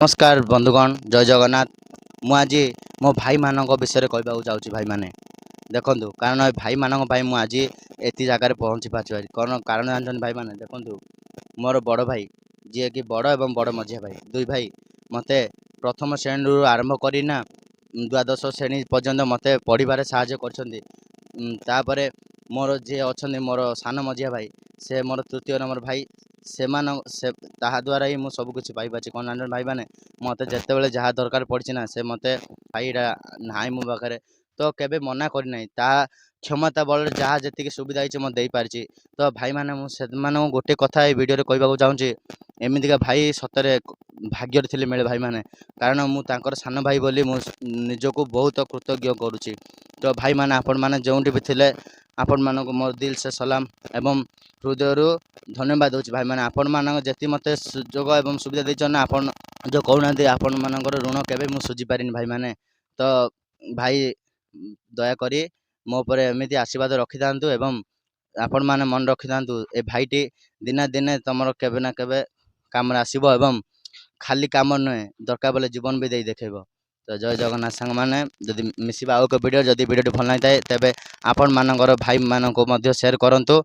नमस्कार बंधुगण जय जगन्नाथ। मुझे मो भाई मान विषय कहवाक चाहूँगी भाई मैंने देखु कारण भाई मान आज एति जगार पहुँची पार्टी कौन कारण जानते भाई मैंने देखु मोर बड़ भाई जी कि बड़ एवं बड़ मझिया भाई दुई भाई मत प्रथम श्रेणी रु आरंभ करना द्वादश श्रेणी पर्यंत मत पढ़ार साहय कर मोर जी अच्छा मोर सान मझिया भाई से मोर तृतीय नंबर भाई से द्वारा ही मुझे सबकि पाई कौन जान भाई मैंने मत जिते जहाँ दरकार पड़ी ना से मत भाई ना मो पाखे तो केबे मना करना ता क्षमता बल जहाँ जी सुविधा है मत पारी तो भाई मैंने मुझे गोटे कथा भिडियो कहवाक चाहूँगी एमतीका भाई सतरे भाग्य थी मिले भाई मैंने कारण मुझे सान भाई बोली निजक बहुत कृतज्ञ करुच्ची। तो भाई मैंने आपण मैंने जो भी थे आपण मानक मोर दिल से सलाम एवं हृदय धन्यवाद दूसरी भाई मैंने आपण मान जी मत सुजोग एवं सुविधा देना आपण जो कहना आपण मानकर ऋण केवे मुझे सुझी पारिनी भाई मैंने तो भाई दयाकोरी मो पर एमती आशीर्वाद रखी था एवं आपण मैंने मन रखी था ए भाईटी दिने दिने तुम केवे ना केवे काम आसब एवं खाली काम नुहे दरकार बोले जीवन भी दे देखेब। तो जय जगन्नाथ सांग मैंने जदि मिसवा आउ एक वीडियो जदि वीडियो भल नहीं थाए तेबे आपण मानकर भाई मानक शेयर करंतु।